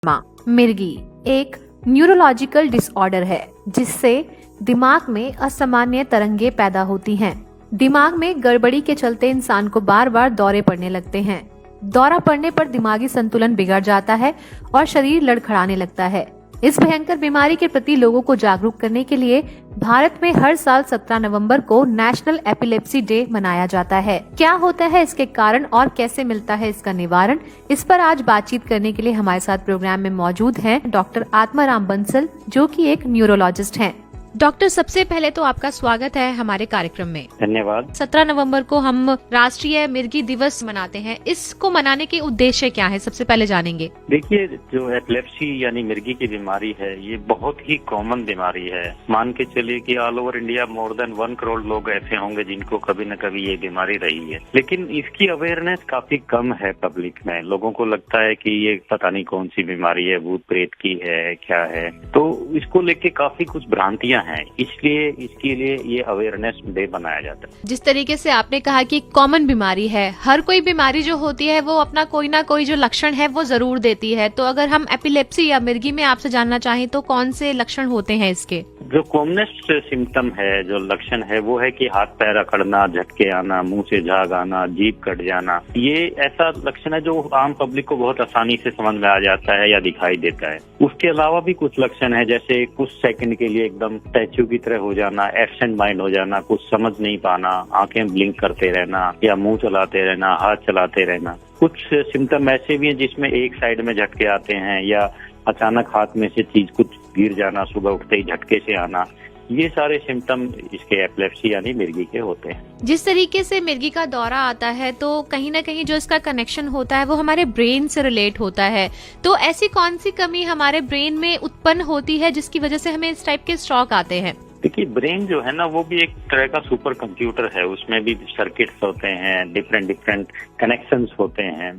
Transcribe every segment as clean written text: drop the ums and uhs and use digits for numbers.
मिर्गी एक neurological disorder है जिससे दिमाग में असामान्य तरंगे पैदा होती हैं। दिमाग में गड़बड़ी के चलते इंसान को बार बार दौरे पड़ने लगते हैं। दौरा पड़ने पर दिमागी संतुलन बिगड़ जाता है और शरीर लड़खड़ाने लगता है। इस भयंकर बीमारी के प्रति लोगों को जागरूक करने के लिए भारत में हर साल 17 नवंबर को नेशनल एपिलेप्सी डे मनाया जाता है। क्या होता है इसके कारण और कैसे मिलता है इसका निवारण, इस पर आज बातचीत करने के लिए हमारे साथ प्रोग्राम में मौजूद हैं डॉक्टर आत्माराम बंसल, जो कि एक न्यूरोलॉजिस्ट हैं। डॉक्टर, सबसे पहले तो आपका स्वागत है हमारे कार्यक्रम में। धन्यवाद। 17 नवंबर को हम राष्ट्रीय मिर्गी दिवस मनाते हैं। इसको मनाने के उद्देश्य क्या है, सबसे पहले जानेंगे। देखिए, जो एपिलेप्सी यानी मिर्गी की बीमारी है, ये बहुत ही कॉमन बीमारी है। मान के चलिए कि all over India more than 1 crore लोग ऐसे होंगे जिनको कभी न कभी ये बीमारी रही है, लेकिन इसकी अवेयरनेस काफी कम है पब्लिक में। लोगों को लगता है कि ये पता नहीं कौन सी बीमारी है, भूत प्रेत की है, क्या है, तो इसको लेके काफी कुछ भ्रांतियां हैं, इसलिए इसके लिए ये अवेयरनेस डे बनाया जाता है। जिस तरीके से आपने कहा कि कॉमन बीमारी है, हर कोई बीमारी जो होती है वो अपना कोई ना कोई जो लक्षण है वो जरूर देती है, तो अगर हम एपिलेप्सी या मिर्गी में आपसे जानना चाहें तो कौन से लक्षण होते हैं इसके? जो कॉमनेस्ट सिम्टम है, जो लक्षण है, वो है कि हाथ पैर अकड़ना, झटके आना, मुंह से झाग आना, जीभ कट जाना। ये ऐसा लक्षण है जो आम पब्लिक को बहुत आसानी से समझ में आ जाता है या दिखाई देता है। उसके अलावा भी कुछ लक्षण है, जैसे कुछ सेकंड के लिए एकदम स्टैच्यू की तरह हो जाना, एब्सेंट माइंड हो जाना, कुछ समझ नहीं पाना, आंखें ब्लिंक करते रहना या मुंह चलाते रहना, हाथ चलाते रहना। कुछ सिम्टम ऐसे भी हैं जिसमें एक साइड में झटके आते हैं या अचानक हाथ में से चीज कुछ गिर जाना, सुबह उठते ही झटके से आना। ये सारे सिम्टम इसके एपिलेप्सी यानी मिर्गी के होते हैं। जिस तरीके से मिर्गी का दौरा आता है तो कहीं ना कहीं जो इसका कनेक्शन होता है वो हमारे ब्रेन से रिलेट होता है, तो ऐसी कौन सी कमी हमारे ब्रेन में उत्पन्न होती है जिसकी वजह से हमें इस टाइप के स्ट्रोक आते हैं? देखिए, ब्रेन जो है ना, वो भी एक तरह का सुपर कंप्यूटर है। उसमें भी सर्किट्स होते हैं, डिफरेंट कनेक्शंस होते हैं।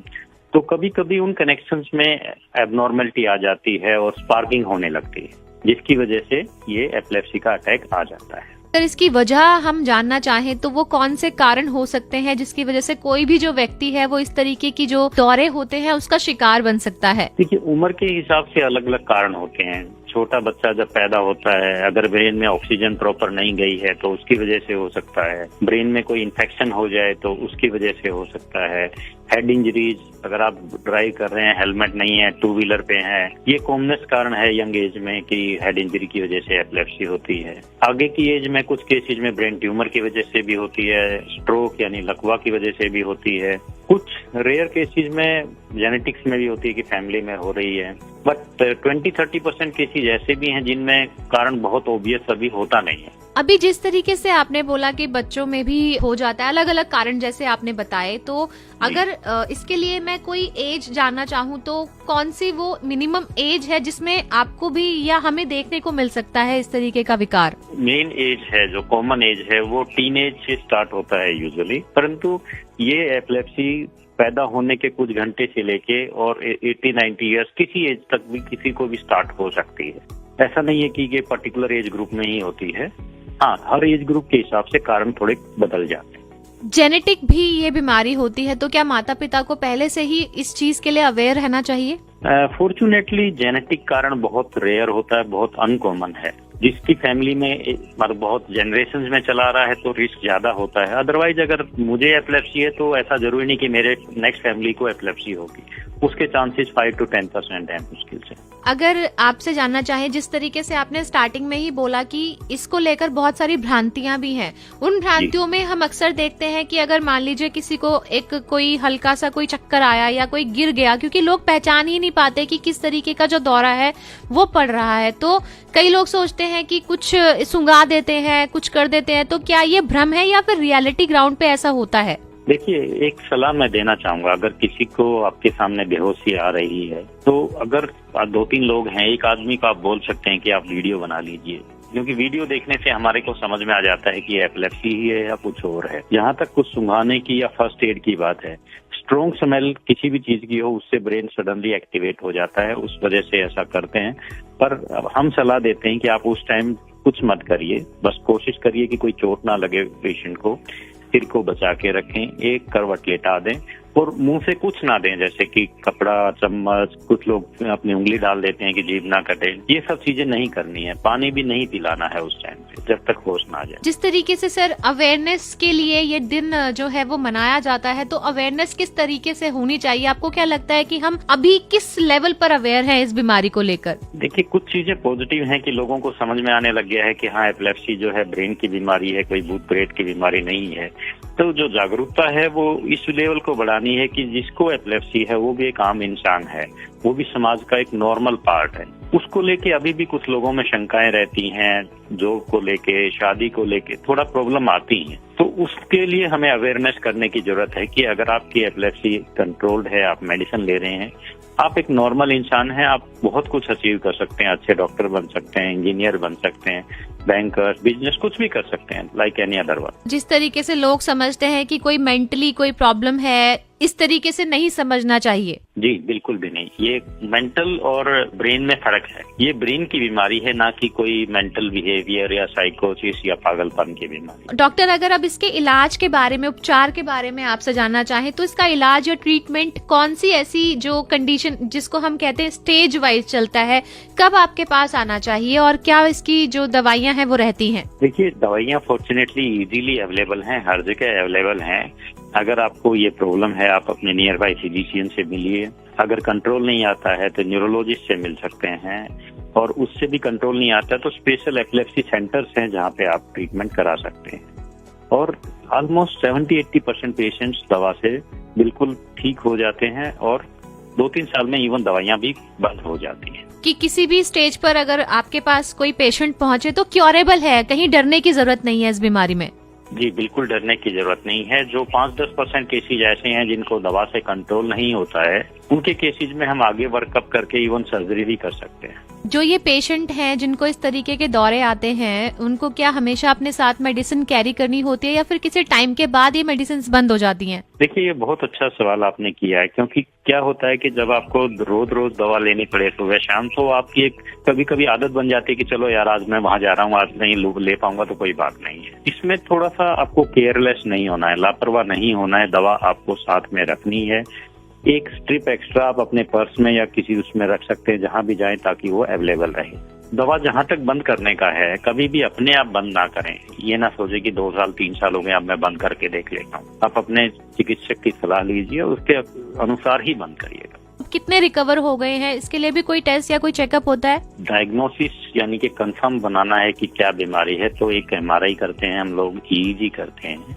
तो कभी कभी उन कनेक्शंस में एबनॉर्मलिटी आ जाती है और स्पार्किंग होने लगती है, जिसकी वजह से ये एपिलेप्सी का अटैक आ जाता है। अगर इसकी वजह हम जानना चाहें तो वो कौन से कारण हो सकते हैं जिसकी वजह से कोई भी जो व्यक्ति है वो इस तरीके की जो दौरे होते हैं उसका शिकार बन सकता है? देखिए, उम्र के हिसाब से अलग अलग कारण होते हैं। छोटा बच्चा जब पैदा होता है, अगर ब्रेन में ऑक्सीजन प्रॉपर नहीं गई है तो उसकी वजह से हो सकता है। ब्रेन में कोई इन्फेक्शन हो जाए तो उसकी वजह से हो सकता है। हेड इंजरीज, अगर आप ड्राइव कर रहे हैं, हेलमेट नहीं है, 2 व्हीलर पे हैं, ये कॉमनेस्ट कारण है यंग एज में कि हेड इंजरी की वजह से एपिलेप्सी होती है। आगे की एज में कुछ केसेज में ब्रेन ट्यूमर की वजह से भी होती है, स्ट्रोक यानी लकवा की वजह से भी होती है। कुछ रेयर केसेज में जेनेटिक्स में भी होती है कि फैमिली में हो रही है, बट 20-30% केसेज ऐसे भी हैं जिनमें कारण बहुत ऑब्वियस अभी होता नहीं है। अभी जिस तरीके से आपने बोला कि बच्चों में भी हो जाता है, अलग अलग कारण जैसे आपने बताए, तो अगर इसके लिए मैं कोई एज जानना चाहूँ तो कौन सी वो मिनिमम एज है जिसमें आपको भी या हमें देखने को मिल सकता है इस तरीके का विकार? मेन एज है, जो कॉमन एज है, वो टीनेज से स्टार्ट होता है यूजुअली, परंतु ये एपिलेप्सी पैदा होने के कुछ घंटे से लेके और 80-90 ईयर्स किसी एज तक भी किसी को भी स्टार्ट हो सकती है। ऐसा नहीं है कि ये पर्टिकुलर एज ग्रुप में ही होती है। हाँ, हर एज ग्रुप के हिसाब से कारण थोड़े बदल जाते हैं। जेनेटिक भी ये बीमारी होती है, तो क्या माता पिता को पहले से ही इस चीज के लिए अवेयर रहना चाहिए? फॉर्चुनेटली जेनेटिक कारण बहुत रेयर होता है, बहुत अनकॉमन है। जिसकी फैमिली में मतलब बहुत जनरेशंस में चला रहा है तो रिस्क ज्यादा होता है। अदरवाइज अगर मुझे एपिलेप्सी है तो ऐसा जरूरी नहीं कि मेरे नेक्स्ट फैमिली को एपिलेप्सी होगी, उसके चांसेस 5-10% हैं मुश्किल से। अगर आपसे जानना चाहें, जिस तरीके से आपने स्टार्टिंग में ही बोला कि इसको लेकर बहुत सारी भ्रांतियां भी हैं, उन भ्रांतियों में हम अक्सर देखते हैं कि अगर मान लीजिए किसी को एक कोई हल्का सा कोई चक्कर आया या कोई गिर गया, क्योंकि लोग पहचान ही नहीं पाते कि किस तरीके का जो दौरा है वो पड़ रहा है, तो कई लोग सोचते हैं कि कुछ सुंगा देते हैं, कुछ कर देते हैं, तो क्या ये भ्रम है या फिर रियलिटी ग्राउंड पे ऐसा होता है? देखिए, एक सलाह मैं देना चाहूंगा। अगर किसी को आपके सामने बेहोशी आ रही है तो अगर 2-3 लोग हैं, एक आदमी को आप बोल सकते हैं कि आप वीडियो बना लीजिए, क्योंकि वीडियो देखने से हमारे को समझ में आ जाता है कि एपिलेप्सी ही है या कुछ और है। जहाँ तक कुछ सुंघाने की या फर्स्ट एड की बात है, स्ट्रॉन्ग स्मेल किसी भी चीज की हो उससे ब्रेन सडनली एक्टिवेट हो जाता है, उस वजह से ऐसा करते हैं। पर हम सलाह देते हैं कि आप उस टाइम कुछ मत करिए, बस कोशिश करिए कि कोई चोट ना लगे पेशेंट को, सिर को बचा के रखें, एक करवट लेटा दें और मुंह से कुछ ना दें, जैसे कि कपड़ा, चम्मच, कुछ लोग अपनी उंगली डाल देते हैं कि जीभ ना कटे। ये सब चीजें नहीं करनी है। पानी भी नहीं पिलाना है उस टाइम पे जब तक होश ना आ जाए। जिस तरीके से सर अवेयरनेस के लिए ये दिन जो है वो मनाया जाता है, तो अवेयरनेस किस तरीके से होनी चाहिए? आपको क्या लगता है कि हम अभी किस लेवल पर अवेयर हैं इस बीमारी को लेकर? देखिए, कुछ चीजें पॉजिटिव हैं कि लोगों को समझ में आने लग गया है कि हाँ, एपिलेप्सी जो है ब्रेन की बीमारी है, कोई भूत प्रेत की बीमारी नहीं है। तो जो जागरूकता है वो इस लेवल को बढ़ानी है कि जिसको एपिलेप्सी है वो भी एक आम इंसान है, वो भी समाज का एक नॉर्मल पार्ट है। उसको लेके अभी भी कुछ लोगों में शंकाएं रहती हैं, जॉब को लेके, शादी को लेके थोड़ा प्रॉब्लम आती है। तो उसके लिए हमें अवेयरनेस करने की जरूरत है कि अगर आपकी एपिलेप्सी कंट्रोल्ड है, आप मेडिसिन ले रहे हैं, आप एक नॉर्मल इंसान हैं, आप बहुत कुछ अचीव कर सकते हैं। अच्छे डॉक्टर बन सकते हैं, इंजीनियर बन सकते हैं, बैंकर, बिजनेस, कुछ भी कर सकते हैं, लाइक एनी अदर वन। जिस तरीके से लोग समझते हैं कि कोई मेंटली कोई प्रॉब्लम है, इस तरीके से नहीं समझना चाहिए। जी बिल्कुल भी नहीं। ये मेंटल और ब्रेन में फर्क है। ये ब्रेन की बीमारी है, ना कि कोई मेंटल बिहेवियर या साइकोसिस या पागलपन की बीमारी। डॉक्टर, अगर अब इसके इलाज के बारे में, उपचार के बारे में आपसे जानना चाहें, तो इसका इलाज या ट्रीटमेंट कौन सी ऐसी जो कंडीशन जिसको हम कहते हैं स्टेज वाइज चलता है, कब आपके पास आना चाहिए और क्या इसकी जो दवाइयां हैं वो रहती हैं? देखिए, दवाइयां फॉर्चुनेटली इजीली अवेलेबल हैं, हर जगह अवेलेबल हैं। अगर आपको ये प्रॉब्लम है, आप अपने नियर बाय फिजिशियन से मिलिए। अगर कंट्रोल नहीं आता है तो न्यूरोलॉजिस्ट से मिल सकते हैं, और उससे भी कंट्रोल नहीं आता तो स्पेशल एपिलेप्सी सेंटर्स हैं जहाँ पे आप ट्रीटमेंट करा सकते हैं। और ऑलमोस्ट 70-80% पेशेंट्स दवा से बिल्कुल ठीक हो जाते हैं, और 2-3 साल में इवन दवाइयाँ भी बंद हो जाती हैं। कि किसी भी स्टेज पर अगर आपके पास कोई पेशेंट पहुंचे तो क्योरेबल है, कहीं डरने की जरूरत नहीं है इस बीमारी में? जी बिल्कुल डरने की जरूरत नहीं है। जो 5-10% केसेज ऐसे हैं जिनको दवा से कंट्रोल नहीं होता है, उनके केसेज में हम आगे वर्कअप करके इवन सर्जरी भी कर सकते हैं। जो ये पेशेंट हैं जिनको इस तरीके के दौरे आते हैं, उनको क्या हमेशा अपने साथ मेडिसिन कैरी करनी होती है या फिर किसी टाइम के बाद ये मेडिसिन बंद हो जाती हैं? देखिए, ये बहुत अच्छा सवाल आपने किया है, क्योंकि क्या होता है कि जब आपको रोज रोज दवा लेनी पड़े सुबह शाम, तो आपकी एक कभी कभी आदत बन जाती है कि चलो यार, आज मैं वहां जा रहा हूँ, आज नहीं ले पाऊंगा तो कोई बात नहीं है। इसमें थोड़ा सा आपको केयरलेस नहीं होना है, लापरवाह नहीं होना है। दवा आपको साथ में रखनी है। एक स्ट्रिप एक्स्ट्रा आप अपने पर्स में या किसी उसमें रख सकते हैं जहां भी जाएं, ताकि वो अवेलेबल रहे। दवा जहां तक बंद करने का है, कभी भी अपने आप बंद ना करें। ये ना सोचे कि 2 साल 3 साल हो गए, अब मैं बंद करके देख लेता हूँ। आप अपने चिकित्सक की सलाह लीजिए, उसके अनुसार ही बंद करिएगा। कितने रिकवर हो गए हैं, इसके लिए भी कोई टेस्ट या कोई चेकअप होता है? डायग्नोसिस यानी कि कंफर्म बनाना है कि क्या बीमारी है, तो एक MRI करते हैं हम लोग, EEG करते हैं,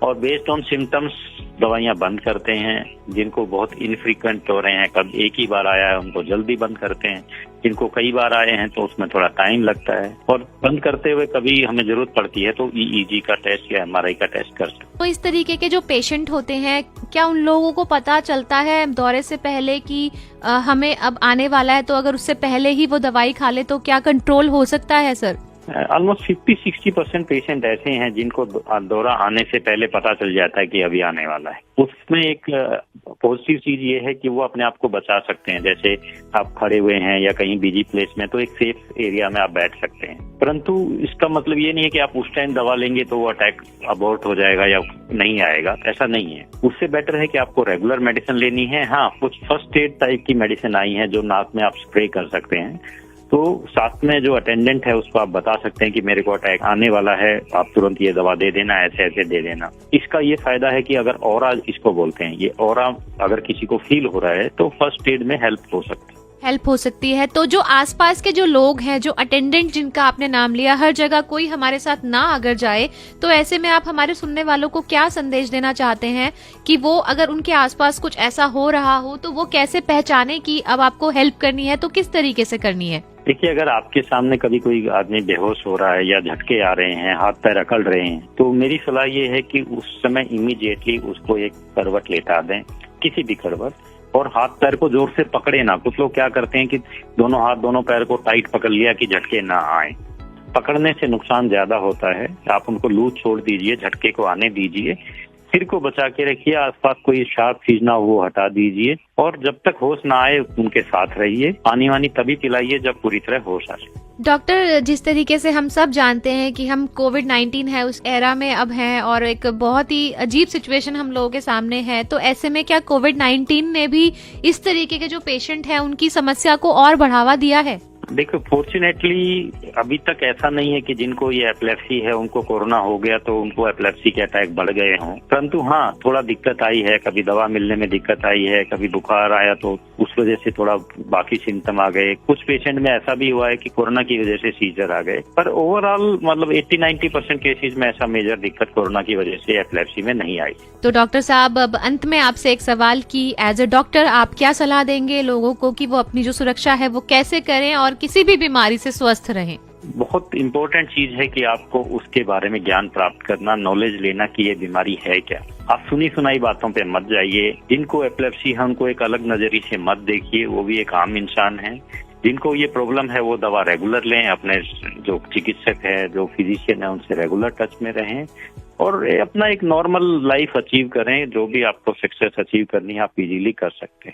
और बेस्ड ऑन सिम्टम्स दवाइयां बंद करते हैं। जिनको बहुत इनफ्रीक्वेंट हो रहे हैं, कब एक ही बार आया है, उनको जल्दी बंद करते हैं। जिनको कई बार आए हैं तो उसमें थोड़ा टाइम लगता है, और बंद करते हुए कभी हमें जरूरत पड़ती है तो EEG का टेस्ट या MRI का टेस्ट कर सकते हैं। तो इस तरीके के जो पेशेंट होते हैं, क्या उन लोगों को पता चलता है दौरे से पहले कि हमें अब आने वाला है, तो अगर उससे पहले ही वो दवाई खा ले तो क्या कंट्रोल हो सकता है सर? ऑलमोस्ट 50-60% पेशेंट ऐसे हैं जिनको दौरा आने से पहले पता चल जाता है कि अभी आने वाला है। उसमें एक पॉजिटिव चीज ये है कि वो अपने आप को बचा सकते हैं। जैसे आप खड़े हुए हैं या कहीं बिजी प्लेस में, तो एक सेफ एरिया में आप बैठ सकते हैं। परंतु इसका मतलब ये नहीं है कि आप उस टाइम दवा लेंगे तो वो अटैक अबॉर्ट हो जाएगा या नहीं आएगा, ऐसा नहीं है। उससे बेटर है कि आपको रेगुलर मेडिसिन लेनी है। हाँ, कुछ फर्स्ट एड टाइप की मेडिसिन आई है जो नाक में आप स्प्रे कर सकते हैं, तो साथ में जो अटेंडेंट है उसको आप बता सकते हैं कि मेरे को अटैक आने वाला है, आप तुरंत ये दवा दे देना, ऐसे ऐसे दे देना। इसका ये फायदा है कि अगर ऑरा इसको बोलते हैं, ये ऑरा अगर किसी को फील हो रहा है तो फर्स्ट एड में हेल्प हो सकती है। तो जो आसपास के जो लोग हैं, जो अटेंडेंट जिनका आपने नाम लिया, हर जगह कोई हमारे साथ ना अगर जाए, तो ऐसे में आप हमारे सुनने वालों को क्या संदेश देना चाहते हैं कि वो अगर उनके आसपास कुछ ऐसा हो रहा हो तो वो कैसे पहचाने कि अब आपको हेल्प करनी है, तो किस तरीके से करनी है? देखिए, अगर आपके सामने कभी कोई आदमी बेहोश हो रहा है या झटके आ रहे हैं, हाथ पैर अकड़ रहे हैं, तो मेरी सलाह ये है कि उस समय इमीडिएटली उसको एक करवट लेटा दें, किसी भी करवट, और हाथ पैर को जोर से पकड़े ना। कुछ लोग क्या करते हैं कि दोनों हाथ दोनों पैर को टाइट पकड़ लिया कि झटके ना आए। पकड़ने से नुकसान ज्यादा होता है। आप उनको लूज छोड़ दीजिए, झटके को आने दीजिए, सिर को बचा के रखिए, आसपास कोई शार्प चीज ना हो वो हटा दीजिए, और जब तक होश ना आए उनके साथ रहिए। पानी वानी तभी पिलाइए जब पूरी तरह होश आ जाए। डॉक्टर, जिस तरीके से हम सब जानते हैं कि हम कोविड-19 है उस एरा में अब हैं और एक बहुत ही अजीब सिचुएशन हम लोगों के सामने है, तो ऐसे में क्या कोविड-19 ने भी इस तरीके के जो पेशेंट हैं उनकी समस्या को और बढ़ावा दिया है? देखो, फॉर्चुनेटली अभी तक ऐसा नहीं है कि जिनको ये एपिलेप्सी है उनको कोरोना हो गया तो उनको एपिलेप्सी के अटैक बढ़ गए हों। परंतु हाँ, थोड़ा दिक्कत आई है, कभी दवा मिलने में दिक्कत आई है, कभी बुखार आया तो उस वजह से थोड़ा बाकी सिम्टम आ गए। कुछ पेशेंट में ऐसा भी हुआ है कि कोरोना की वजह से सीजर आ गए। पर ओवरऑल मतलब 80-90% केसेज में ऐसा मेजर दिक्कत कोरोना की वजह से एपिलेप्सी में नहीं आई। तो डॉक्टर साहब, अब अंत में आपसे एक सवाल कि एज अ डॉक्टर आप क्या सलाह देंगे लोगों को कि वो अपनी जो सुरक्षा है वो कैसे करें और किसी भी बीमारी से स्वस्थ रहें? बहुत इम्पोर्टेंट चीज है कि आपको उसके बारे में ज्ञान प्राप्त करना, नॉलेज लेना कि ये बीमारी है क्या। आप सुनी सुनाई बातों पे मत जाइए। जिनको एपिलेप्सी है उनको एक अलग नजरिए से मत देखिए, वो भी एक आम इंसान है। जिनको ये प्रॉब्लम है वो दवा रेगुलर लें, अपने जो चिकित्सक है, जो फिजिशियन है उनसे रेगुलर टच में रहें और अपना एक नॉर्मल लाइफ अचीव करें। जो भी आपको सक्सेस अचीव करनी है आप इजीली कर सकते हैं।